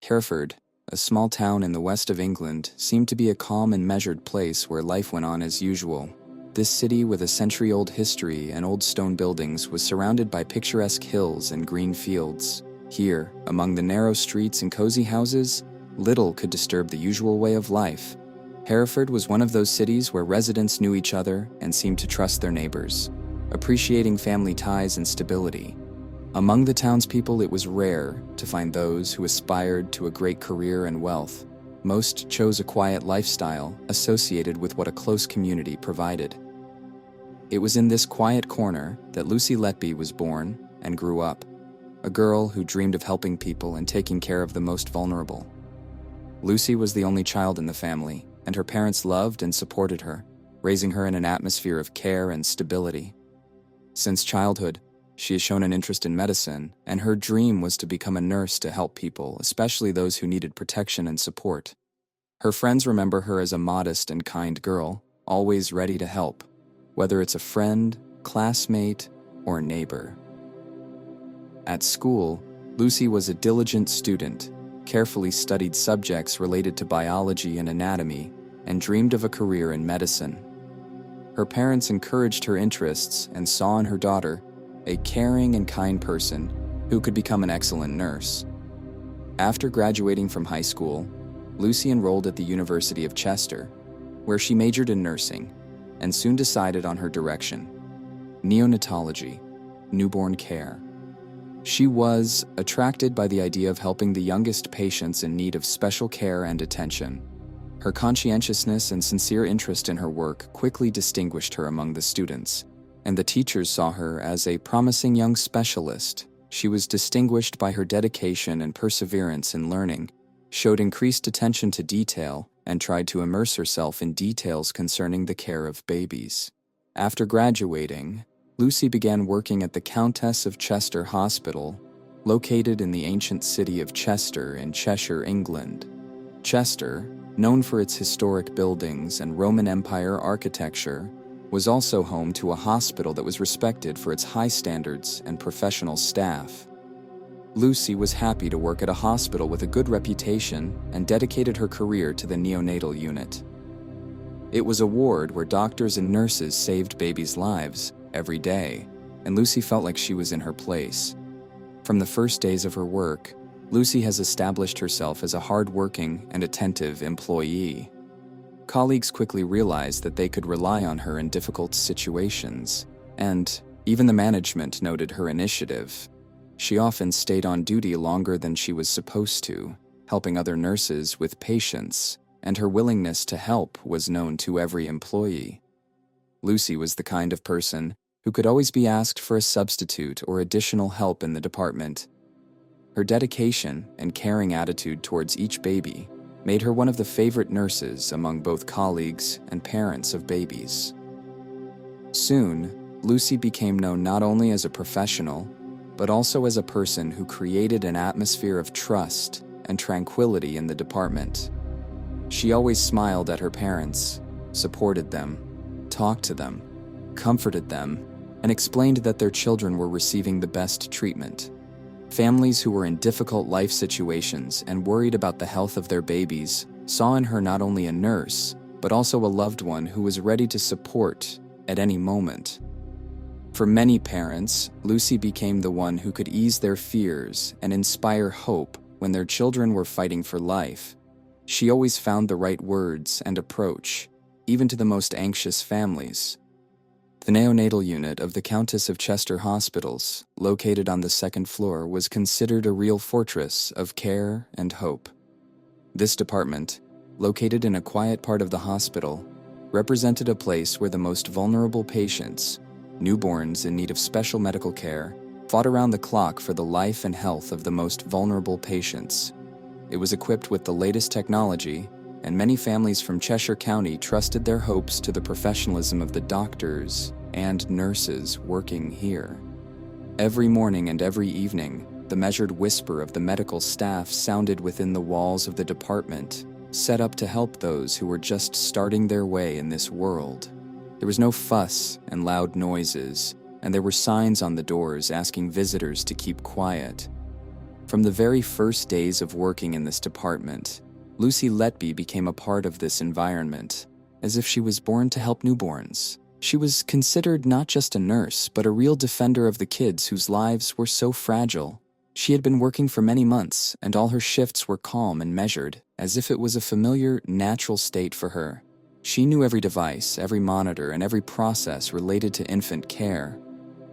Hereford, a small town in the west of England, seemed to be a calm and measured place where life went on as usual. This city, with a century-old history and old stone buildings, was surrounded by picturesque hills and green fields. Here, among the narrow streets and cozy houses, little could disturb the usual way of life. Hereford was one of those cities where residents knew each other and seemed to trust their neighbors, appreciating family ties and stability. Among the townspeople, it was rare to find those who aspired to a great career and wealth. Most chose a quiet lifestyle associated with what a close community provided. It was in this quiet corner that Lucy Letby was born and grew up, a girl who dreamed of helping people and taking care of the most vulnerable. Lucy was the only child in the family, and her parents loved and supported her, raising her in an atmosphere of care and stability. Since childhood, she has shown an interest in medicine, and her dream was to become a nurse to help people, especially those who needed protection and support. Her friends remember her as a modest and kind girl, always ready to help, whether it's a friend, classmate, or neighbor. At school, Lucy was a diligent student, carefully studied subjects related to biology and anatomy, and dreamed of a career in medicine. Her parents encouraged her interests and saw in her daughter a caring and kind person who could become an excellent nurse. After graduating from high school, Lucy enrolled at the University of Chester, where she majored in nursing and soon decided on her direction: neonatology, newborn care. She was attracted by the idea of helping the youngest patients in need of special care and attention. Her conscientiousness and sincere interest in her work quickly distinguished her among the students, and the teachers saw her as a promising young specialist. She was distinguished by her dedication and perseverance in learning, showed increased attention to detail, and tried to immerse herself in details concerning the care of babies. After graduating, Lucy began working at the Countess of Chester Hospital, located in the ancient city of Chester in Cheshire, England. Chester, known for its historic buildings and Roman Empire architecture, was also home to a hospital that was respected for its high standards and professional staff. Lucy was happy to work at a hospital with a good reputation and dedicated her career to the neonatal unit. It was a ward where doctors and nurses saved babies' lives every day, and Lucy felt like she was in her place. From the first days of her work, Lucy has established herself as a hard-working and attentive employee. Colleagues quickly realized that they could rely on her in difficult situations, and even the management noted her initiative. She often stayed on duty longer than she was supposed to, helping other nurses with patients, and her willingness to help was known to every employee. Lucy was the kind of person who could always be asked for a substitute or additional help in the department. Her dedication and caring attitude towards each baby made her one of the favorite nurses among both colleagues and parents of babies. Soon, Lucy became known not only as a professional, but also as a person who created an atmosphere of trust and tranquility in the department. She always smiled at her parents, supported them, talked to them, comforted them, and explained that their children were receiving the best treatment. Families who were in difficult life situations and worried about the health of their babies saw in her not only a nurse, but also a loved one who was ready to support at any moment. For many parents, Lucy became the one who could ease their fears and inspire hope when their children were fighting for life. She always found the right words and approach, even to the most anxious families. The neonatal unit of the Countess of Chester Hospitals, located on the second floor, was considered a real fortress of care and hope. This department, located in a quiet part of the hospital, represented a place where the most vulnerable patients, newborns in need of special medical care, fought around the clock for the life and health of the most vulnerable patients. It was equipped with the latest technology, and many families from Cheshire County trusted their hopes to the professionalism of the doctors and nurses working here. Every morning and every evening, the measured whisper of the medical staff sounded within the walls of the department, set up to help those who were just starting their way in this world. There was no fuss and loud noises, and there were signs on the doors asking visitors to keep quiet. From the very first days of working in this department, Lucy Letby became a part of this environment, as if she was born to help newborns. She was considered not just a nurse, but a real defender of the kids whose lives were so fragile. She had been working for many months, and all her shifts were calm and measured, as if it was a familiar, natural state for her. She knew every device, every monitor, and every process related to infant care.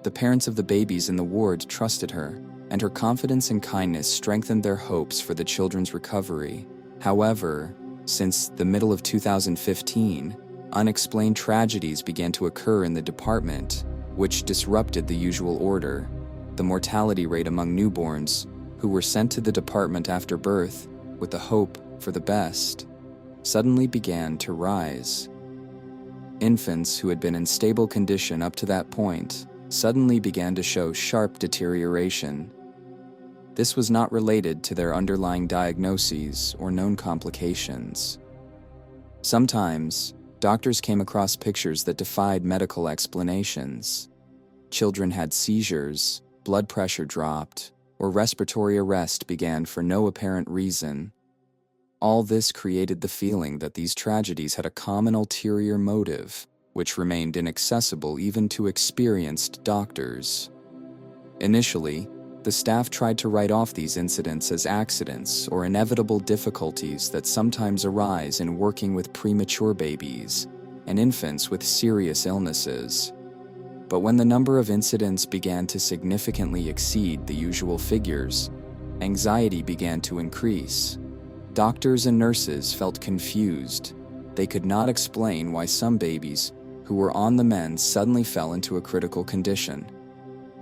The parents of the babies in the ward trusted her, and her confidence and kindness strengthened their hopes for the children's recovery. However, since the middle of 2015, unexplained tragedies began to occur in the department, which disrupted the usual order. The mortality rate among newborns, who were sent to the department after birth with the hope for the best, suddenly began to rise. Infants who had been in stable condition up to that point suddenly began to show sharp deterioration. This was not related to their underlying diagnoses or known complications. Sometimes, doctors came across pictures that defied medical explanations. Children had seizures, blood pressure dropped, or respiratory arrest began for no apparent reason. All this created the feeling that these tragedies had a common ulterior motive, which remained inaccessible even to experienced doctors. Initially, the staff tried to write off these incidents as accidents or inevitable difficulties that sometimes arise in working with premature babies and infants with serious illnesses. But when the number of incidents began to significantly exceed the usual figures, anxiety began to increase. Doctors and nurses felt confused. They could not explain why some babies who were on the mend suddenly fell into a critical condition.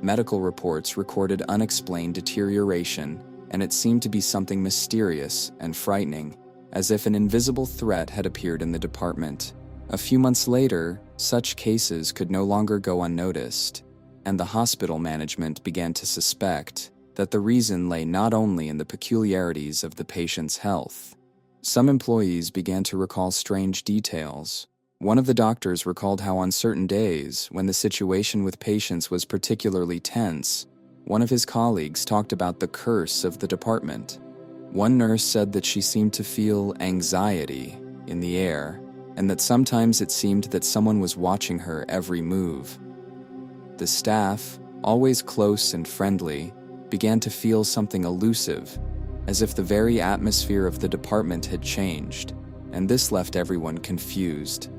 Medical reports recorded unexplained deterioration, and it seemed to be something mysterious and frightening, as if an invisible threat had appeared in the department. A few months later, such cases could no longer go unnoticed, and the hospital management began to suspect that the reason lay not only in the peculiarities of the patient's health. Some employees began to recall strange details. One of the doctors recalled how on certain days, when the situation with patients was particularly tense, one of his colleagues talked about the curse of the department. One nurse said that she seemed to feel anxiety in the air, and that sometimes it seemed that someone was watching her every move. The staff, always close and friendly, began to feel something elusive, as if the very atmosphere of the department had changed, and this left everyone confused.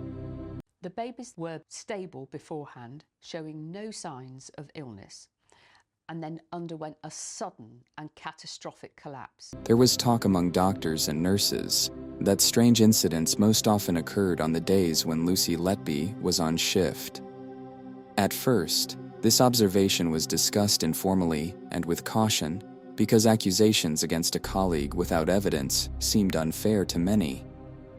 The babies were stable beforehand, showing no signs of illness, and then underwent a sudden and catastrophic collapse. There was talk among doctors and nurses that strange incidents most often occurred on the days when Lucy Letby was on shift. At first, this observation was discussed informally and with caution because accusations against a colleague without evidence seemed unfair to many.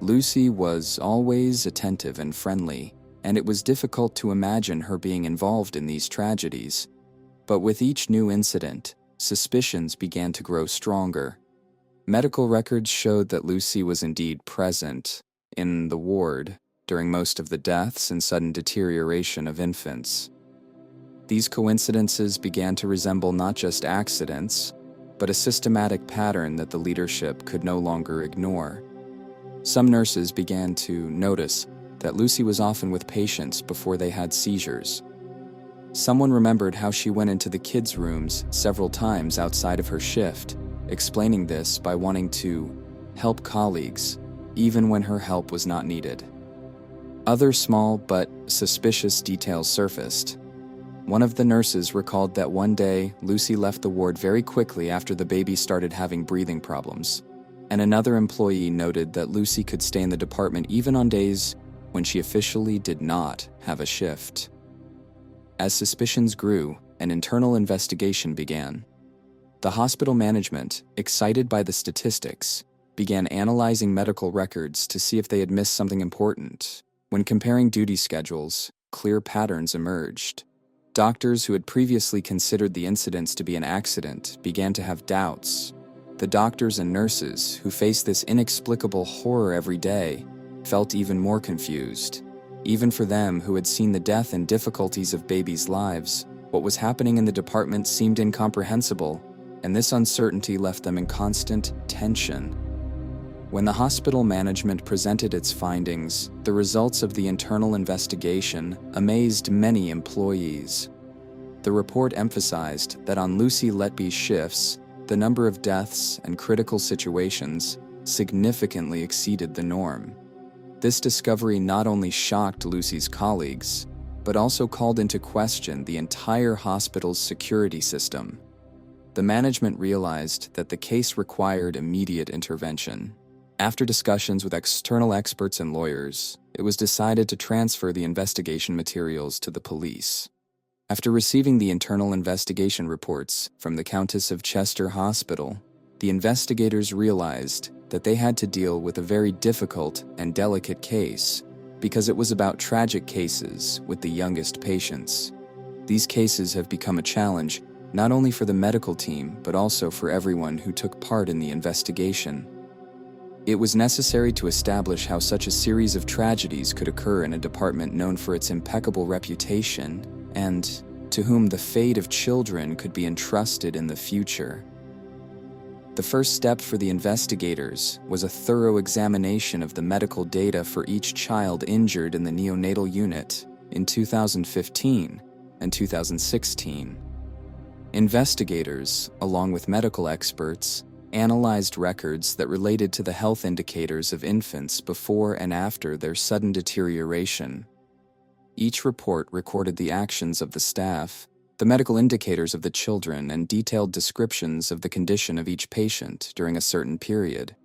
Lucy was always attentive and friendly, and it was difficult to imagine her being involved in these tragedies. But with each new incident, suspicions began to grow stronger. Medical records showed that Lucy was indeed present in the ward during most of the deaths and sudden deterioration of infants. These coincidences began to resemble not just accidents, but a systematic pattern that the leadership could no longer ignore. Some nurses began to notice that Lucy was often with patients before they had seizures. Someone remembered how she went into the kids' rooms several times outside of her shift, explaining this by wanting to help colleagues, even when her help was not needed. Other small but suspicious details surfaced. One of the nurses recalled that one day Lucy left the ward very quickly after the baby started having breathing problems, and another employee noted that Lucy could stay in the department even on days when she officially did not have a shift. As suspicions grew, an internal investigation began. The hospital management, excited by the statistics, began analyzing medical records to see if they had missed something important. When comparing duty schedules, clear patterns emerged. Doctors who had previously considered the incidents to be an accident began to have doubts. The doctors and nurses who faced this inexplicable horror every day felt even more confused. Even for them who had seen the death and difficulties of babies' lives, what was happening in the department seemed incomprehensible. and this uncertainty left them in constant tension. When the hospital management presented its findings, the results of the internal investigation amazed many employees. The report emphasized that on Lucy Letby's shifts, the number of deaths and critical situations significantly exceeded the norm. This discovery not only shocked Lucy's colleagues, but also called into question the entire hospital's security system. The management realized that the case required immediate intervention. After discussions with external experts and lawyers, it was decided to transfer the investigation materials to the police. After receiving the internal investigation reports from the Countess of Chester Hospital, the investigators realized that they had to deal with a very difficult and delicate case because it was about tragic cases with the youngest patients. These cases have become a challenge not only for the medical team but also for everyone who took part in the investigation. It was necessary to establish how such a series of tragedies could occur in a department known for its impeccable reputation and to whom the fate of children could be entrusted in the future. The first step for the investigators was a thorough examination of the medical data for each child injured in the neonatal unit in 2015 and 2016. Investigators, along with medical experts, analyzed records that related to the health indicators of infants before and after their sudden deterioration. Each report recorded the actions of the staff, the medical indicators of the children, and detailed descriptions of the condition of each patient during a certain period.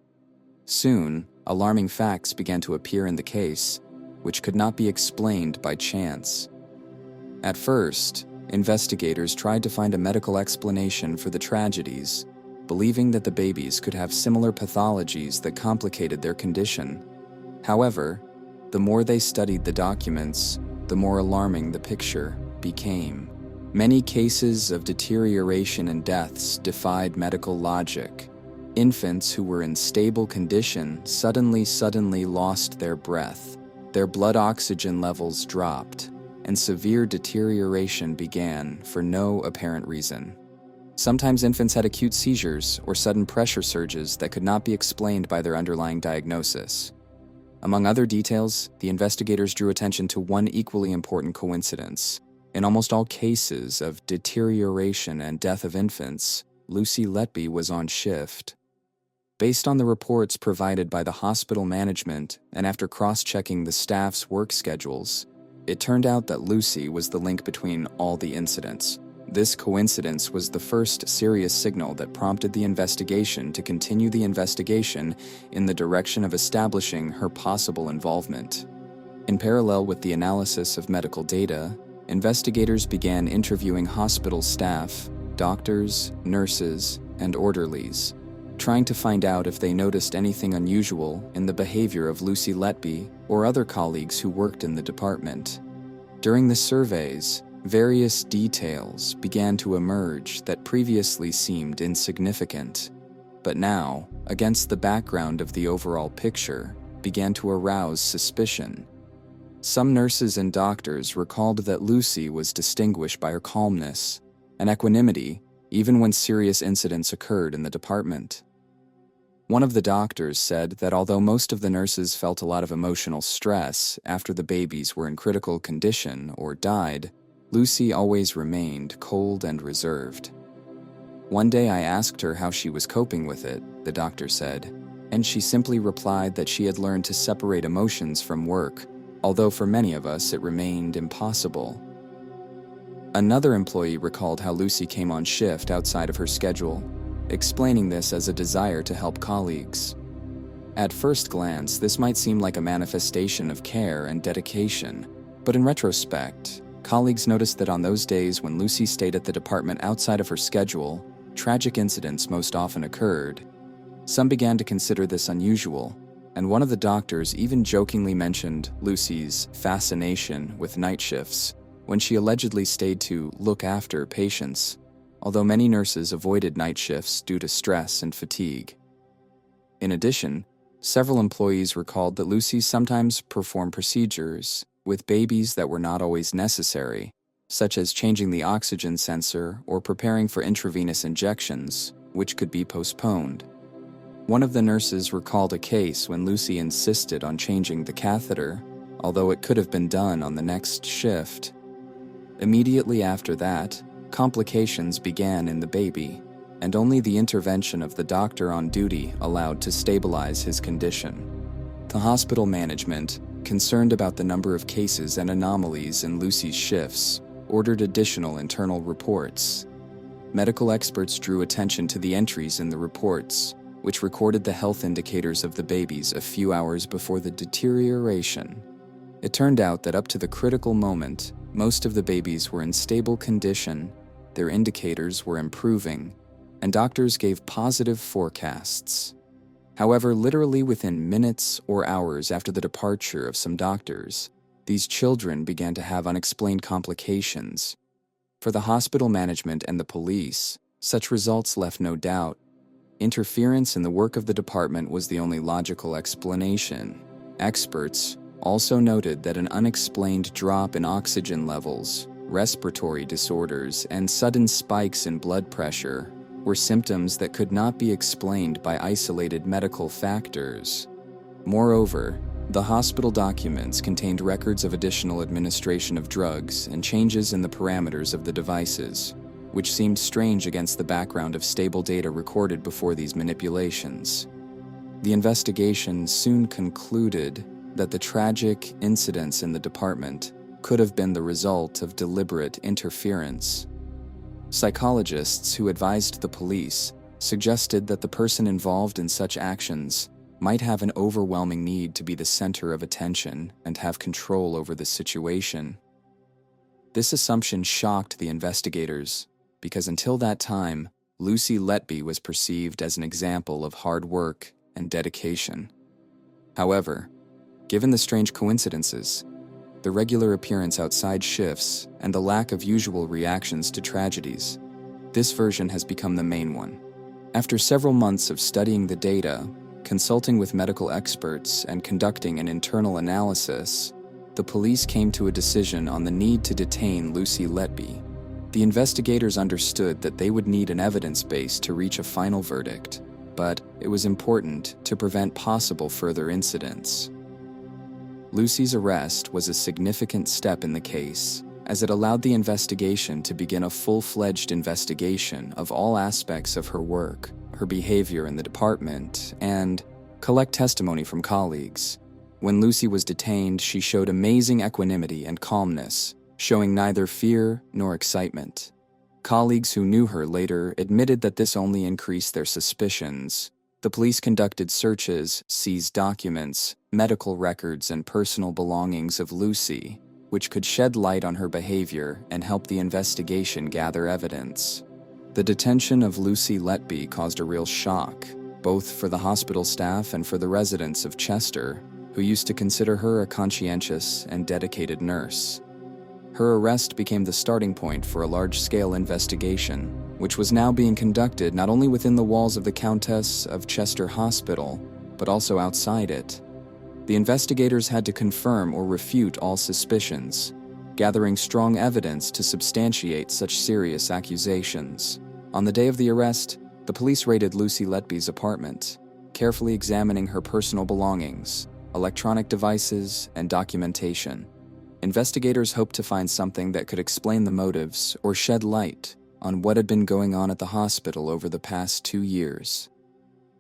Soon, alarming facts began to appear in the case, which could not be explained by chance. At first, investigators tried to find a medical explanation for the tragedies, believing that the babies could have similar pathologies that complicated their condition. However, the more they studied the documents, the more alarming the picture became. Many cases of deterioration and deaths defied medical logic. Infants who were in stable condition suddenly lost their breath, their blood oxygen levels dropped, and severe deterioration began for no apparent reason. Sometimes infants had acute seizures or sudden pressure surges that could not be explained by their underlying diagnosis. Among other details, the investigators drew attention to one equally important coincidence. In almost all cases of deterioration and death of infants, Lucy Letby was on shift. Based on the reports provided by the hospital management and after cross-checking the staff's work schedules, it turned out that Lucy was the link between all the incidents. This coincidence was the first serious signal that prompted the investigation to continue the investigation in the direction of establishing her possible involvement. In parallel with the analysis of medical data, investigators began interviewing hospital staff, doctors, nurses, and orderlies, trying to find out if they noticed anything unusual in the behavior of Lucy Letby or other colleagues who worked in the department. During the surveys, various details began to emerge that previously seemed insignificant, but now, against the background of the overall picture, began to arouse suspicion. Some nurses and doctors recalled that Lucy was distinguished by her calmness and equanimity even when serious incidents occurred in the department. One of the doctors said that although most of the nurses felt a lot of emotional stress after the babies were in critical condition or died, Lucy always remained cold and reserved. One day I asked her how she was coping with it, the doctor said, and she simply replied that she had learned to separate emotions from work, although for many of us it remained impossible. Another employee recalled how Lucy came on shift outside of her schedule, explaining this as a desire to help colleagues. At first glance, this might seem like a manifestation of care and dedication, but in retrospect, colleagues noticed that on those days when Lucy stayed at the department outside of her schedule, tragic incidents most often occurred. Some began to consider this unusual, and one of the doctors even jokingly mentioned Lucy's fascination with night shifts when she allegedly stayed to look after patients, although many nurses avoided night shifts due to stress and fatigue. In addition, several employees recalled that Lucy sometimes performed procedures with babies that were not always necessary, such as changing the oxygen sensor or preparing for intravenous injections, which could be postponed. One of the nurses recalled a case when Lucy insisted on changing the catheter, although it could have been done on the next shift. Immediately after that, complications began in the baby, and only the intervention of the doctor on duty allowed to stabilize his condition. The hospital management, concerned about the number of cases and anomalies in Lucy's shifts, ordered additional internal reports. Medical experts drew attention to the entries in the reports, which recorded the health indicators of the babies a few hours before the deterioration. It turned out that up to the critical moment, most of the babies were in stable condition, their indicators were improving, and doctors gave positive forecasts. However, literally within minutes or hours after the departure of some doctors, these children began to have unexplained complications. For the hospital management and the police, such results left no doubt. Interference in the work of the department was the only logical explanation. Experts also noted that an unexplained drop in oxygen levels, respiratory disorders, and sudden spikes in blood pressure were symptoms that could not be explained by isolated medical factors. Moreover, the hospital documents contained records of additional administration of drugs and changes in the parameters of the devices, which seemed strange against the background of stable data recorded before these manipulations. The investigation soon concluded that the tragic incidents in the department could have been the result of deliberate interference. Psychologists who advised the police suggested that the person involved in such actions might have an overwhelming need to be the center of attention and have control over the situation. This assumption shocked the investigators, because until that time, Lucy Letby was perceived as an example of hard work and dedication. However, given the strange coincidences, the regular appearance outside shifts, and the lack of usual reactions to tragedies, this version has become the main one. After several months of studying the data, consulting with medical experts, and conducting an internal analysis, the police came to a decision on the need to detain Lucy Letby. The investigators understood that they would need an evidence base to reach a final verdict, but it was important to prevent possible further incidents. Lucy's arrest was a significant step in the case, as it allowed the investigation to begin a full-fledged investigation of all aspects of her work, her behavior in the department, and collect testimony from colleagues. When Lucy was detained, she showed amazing equanimity and calmness, showing neither fear nor excitement. Colleagues who knew her later admitted that this only increased their suspicions. The police conducted searches, seized documents, medical records, and personal belongings of Lucy, which could shed light on her behavior and help the investigation gather evidence. The detention of Lucy Letby caused a real shock, both for the hospital staff and for the residents of Chester, who used to consider her a conscientious and dedicated nurse. Her arrest became the starting point for a large-scale investigation, which was now being conducted not only within the walls of the Countess of Chester Hospital, but also outside it. The investigators had to confirm or refute all suspicions, gathering strong evidence to substantiate such serious accusations. On the day of the arrest, the police raided Lucy Letby's apartment, carefully examining her personal belongings, electronic devices, and documentation. Investigators hoped to find something that could explain the motives or shed light on what had been going on at the hospital over the past 2 years.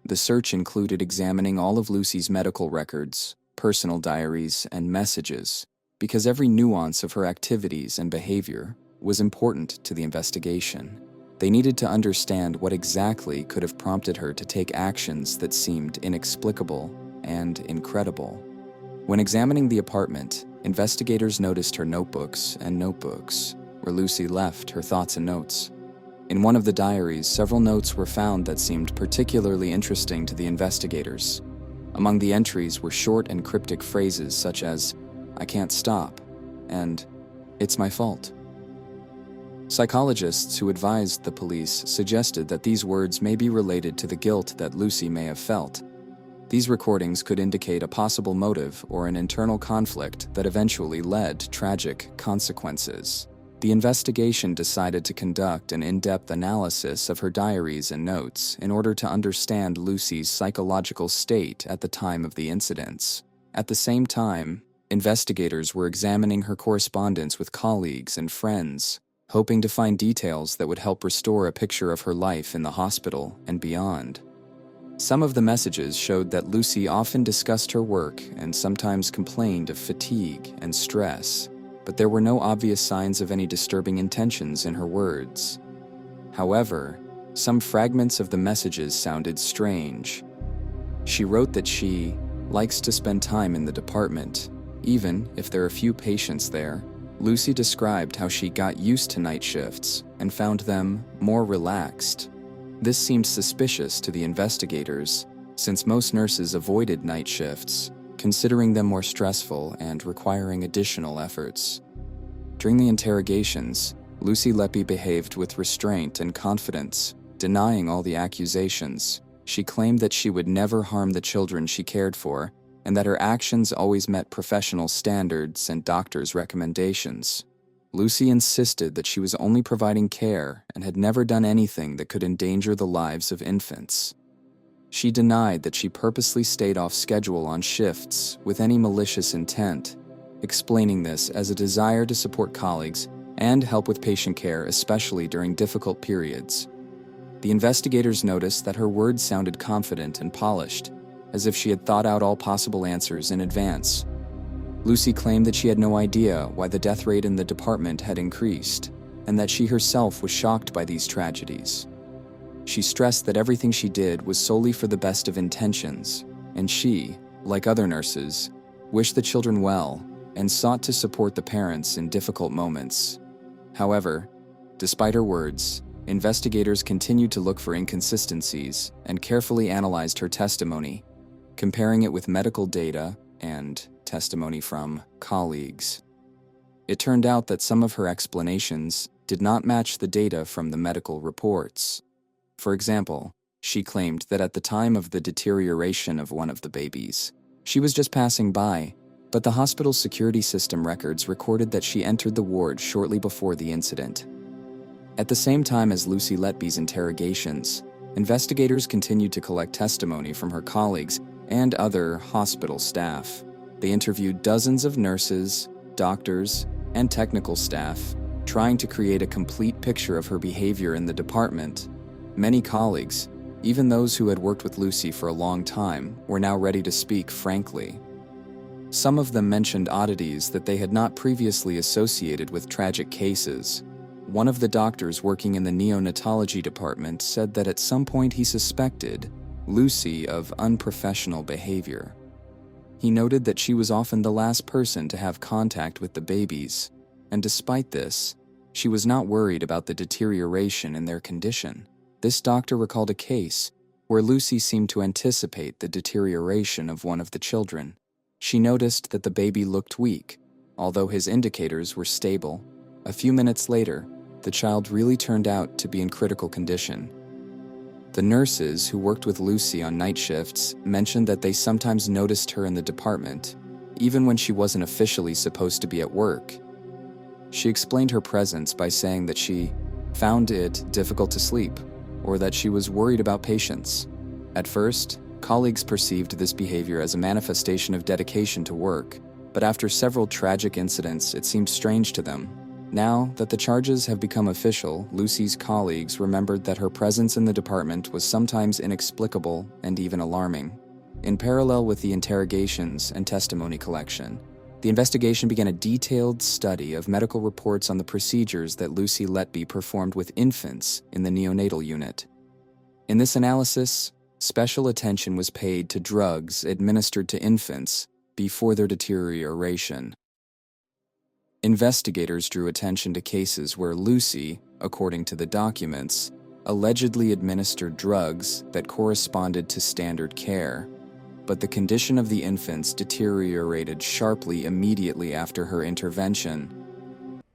The search included examining all of Lucy's medical records, personal diaries, and messages, because every nuance of her activities and behavior was important to the investigation. They needed to understand what exactly could have prompted her to take actions that seemed inexplicable and incredible. When examining the apartment, investigators noticed her notebooks, where Lucy left her thoughts and notes. In one of the diaries, several notes were found that seemed particularly interesting to the investigators. Among the entries were short and cryptic phrases such as, "I can't stop," and "It's my fault." Psychologists who advised the police suggested that these words may be related to the guilt that Lucy may have felt. These recordings could indicate a possible motive or an internal conflict that eventually led to tragic consequences. The investigation decided to conduct an in-depth analysis of her diaries and notes in order to understand Lucy's psychological state at the time of the incidents. At the same time, investigators were examining her correspondence with colleagues and friends, hoping to find details that would help restore a picture of her life in the hospital and beyond. Some of the messages showed that Lucy often discussed her work and sometimes complained of fatigue and stress, but there were no obvious signs of any disturbing intentions in her words. However, some fragments of the messages sounded strange. She wrote that she likes to spend time in the department, even if there are few patients there. Lucy described how she got used to night shifts and found them more relaxed. This seemed suspicious to the investigators, since most nurses avoided night shifts, considering them more stressful and requiring additional efforts. During the interrogations, Lucy Letby behaved with restraint and confidence, denying all the accusations. She claimed that she would never harm the children she cared for, and that her actions always met professional standards and doctors' recommendations. Lucy insisted that she was only providing care and had never done anything that could endanger the lives of infants. She denied that she purposely stayed off schedule on shifts with any malicious intent, explaining this as a desire to support colleagues and help with patient care, especially during difficult periods. The investigators noticed that her words sounded confident and polished, as if she had thought out all possible answers in advance. Lucy claimed that she had no idea why the death rate in the department had increased, and that she herself was shocked by these tragedies. She stressed that everything she did was solely for the best of intentions, and she, like other nurses, wished the children well and sought to support the parents in difficult moments. However, despite her words, investigators continued to look for inconsistencies and carefully analyzed her testimony, comparing it with medical data and testimony from colleagues. It turned out that some of her explanations did not match the data from the medical reports. For example, she claimed that at the time of the deterioration of one of the babies, she was just passing by, but the hospital's security system records recorded that she entered the ward shortly before the incident. At the same time as Lucy Letby's interrogations, investigators continued to collect testimony from her colleagues and other hospital staff. They interviewed dozens of nurses, doctors, and technical staff, trying to create a complete picture of her behavior in the department. Many colleagues, even those who had worked with Lucy for a long time, were now ready to speak frankly. Some of them mentioned oddities that they had not previously associated with tragic cases. One of the doctors working in the neonatology department said that at some point he suspected Lucy of unprofessional behavior. He noted that she was often the last person to have contact with the babies, and despite this, she was not worried about the deterioration in their condition. This doctor recalled a case where Lucy seemed to anticipate the deterioration of one of the children. She noticed that the baby looked weak, although his indicators were stable. A few minutes later, the child really turned out to be in critical condition. The nurses who worked with Lucy on night shifts mentioned that they sometimes noticed her in the department, even when she wasn't officially supposed to be at work. She explained her presence by saying that she found it difficult to sleep, or that she was worried about patients. At first, colleagues perceived this behavior as a manifestation of dedication to work, but after several tragic incidents, it seemed strange to them. Now that the charges have become official, Lucy's colleagues remembered that her presence in the department was sometimes inexplicable and even alarming. In parallel with the interrogations and testimony collection, the investigation began a detailed study of medical reports on the procedures that Lucy Letby performed with infants in the neonatal unit. In this analysis, special attention was paid to drugs administered to infants before their deterioration. Investigators drew attention to cases where Lucy, according to the documents, allegedly administered drugs that corresponded to standard care, but the condition of the infants deteriorated sharply immediately after her intervention.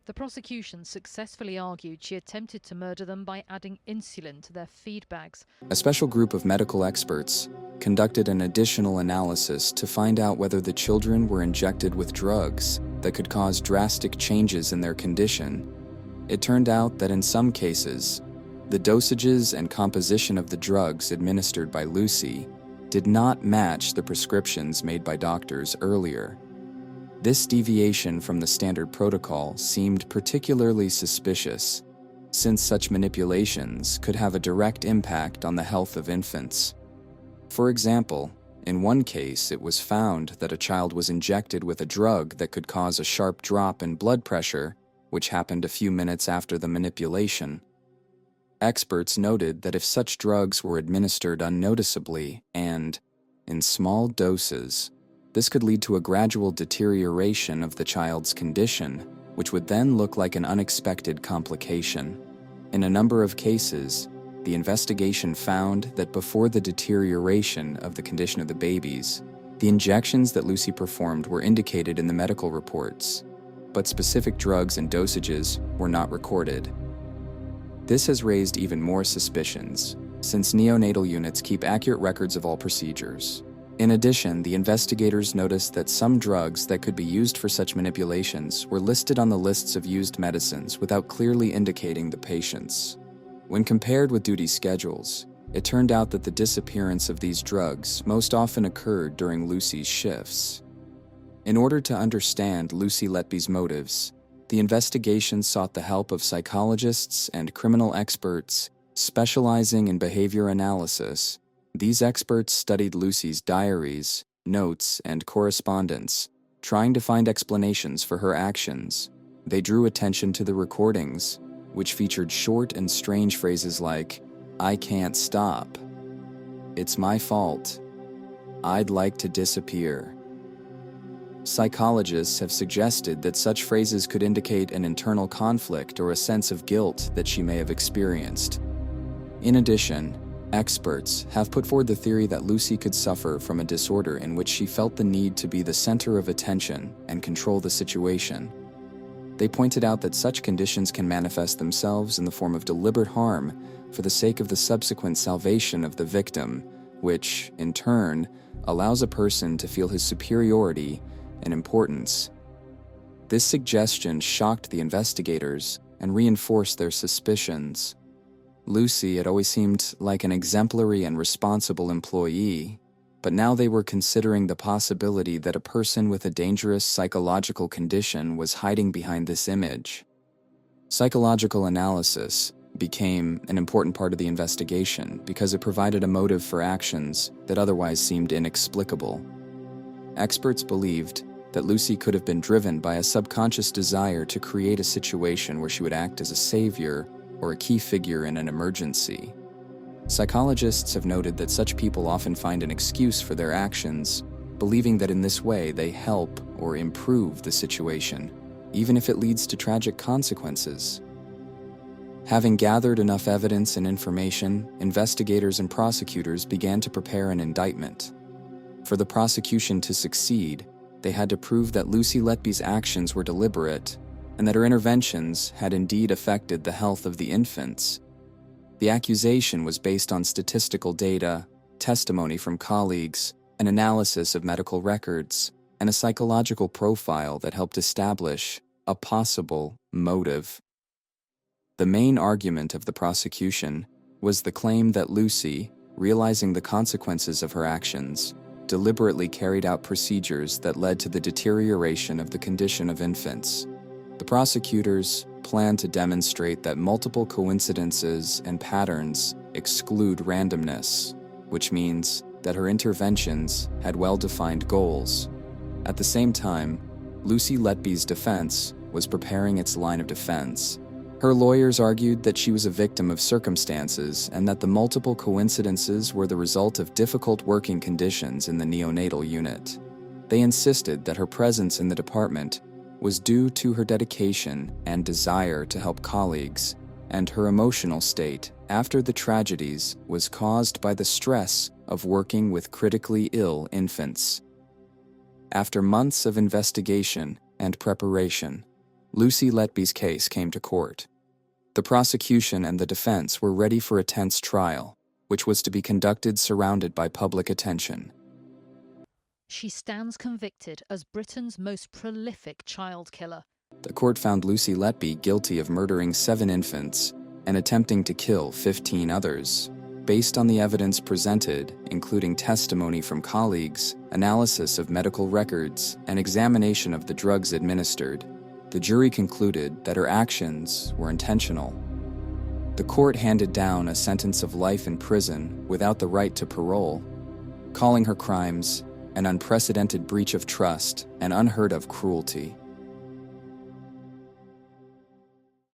The prosecution successfully argued she attempted to murder them by adding insulin to their feed bags. A special group of medical experts conducted an additional analysis to find out whether the children were injected with drugs that could cause drastic changes in their condition, It turned out that in some cases, the dosages and composition of the drugs administered by Lucy did not match the prescriptions made by doctors earlier. This deviation from the standard protocol seemed particularly suspicious, since such manipulations could have a direct impact on the health of infants. For example, in one case, it was found that a child was injected with a drug that could cause a sharp drop in blood pressure, which happened a few minutes after the manipulation. Experts noted that if such drugs were administered unnoticeably and in small doses, this could lead to a gradual deterioration of the child's condition, which would then look like an unexpected complication. In a number of cases, the investigation found that before the deterioration of the condition of the babies, the injections that Lucy performed were indicated in the medical reports, but specific drugs and dosages were not recorded. This has raised even more suspicions, since neonatal units keep accurate records of all procedures. In addition, the investigators noticed that some drugs that could be used for such manipulations were listed on the lists of used medicines without clearly indicating the patients. When compared with duty schedules, it turned out that the disappearance of these drugs most often occurred during Lucy's shifts. In order to understand Lucy Letby's motives, the investigation sought the help of psychologists and criminal experts specializing in behavior analysis. These experts studied Lucy's diaries, notes, and correspondence, trying to find explanations for her actions. They drew attention to the recordings, which featured short and strange phrases like, "I can't stop," "It's my fault," "I'd like to disappear." Psychologists have suggested that such phrases could indicate an internal conflict or a sense of guilt that she may have experienced. In addition, experts have put forward the theory that Lucy could suffer from a disorder in which she felt the need to be the center of attention and control the situation. They pointed out that such conditions can manifest themselves in the form of deliberate harm for the sake of the subsequent salvation of the victim, which, in turn, allows a person to feel his superiority and importance. This suggestion shocked the investigators and reinforced their suspicions. Lucy had always seemed like an exemplary and responsible employee, but now they were considering the possibility that a person with a dangerous psychological condition was hiding behind this image. Psychological analysis became an important part of the investigation because it provided a motive for actions that otherwise seemed inexplicable. Experts believed that Lucy could have been driven by a subconscious desire to create a situation where she would act as a savior or a key figure in an emergency. Psychologists have noted that such people often find an excuse for their actions, believing that in this way they help or improve the situation, even if it leads to tragic consequences. Having gathered enough evidence and information, investigators and prosecutors began to prepare an indictment. For the prosecution to succeed, they had to prove that Lucy Letby's actions were deliberate and that her interventions had indeed affected the health of the infants. The accusation was based on statistical data, testimony from colleagues, an analysis of medical records, and a psychological profile that helped establish a possible motive. The main argument of the prosecution was the claim that Lucy, realizing the consequences of her actions, deliberately carried out procedures that led to the deterioration of the condition of infants. The prosecutors planned to demonstrate that multiple coincidences and patterns exclude randomness, which means that her interventions had well-defined goals. At the same time, Lucy Letby's defense was preparing its line of defense. Her lawyers argued that she was a victim of circumstances and that the multiple coincidences were the result of difficult working conditions in the neonatal unit. They insisted that her presence in the department was due to her dedication and desire to help colleagues, and her emotional state after the tragedies was caused by the stress of working with critically ill infants. After months of investigation and preparation, Lucy Letby's case came to court. The prosecution and the defense were ready for a tense trial, which was to be conducted surrounded by public attention. She stands convicted as Britain's most prolific child killer, The court found Lucy Letby guilty of murdering 7 infants and attempting to kill 15 others. Based on the evidence presented, including testimony from colleagues, analysis of medical records, and examination of the drugs administered, the jury concluded that her actions were intentional. The court handed down a sentence of life in prison without the right to parole, calling her crimes an unprecedented breach of trust and unheard of cruelty.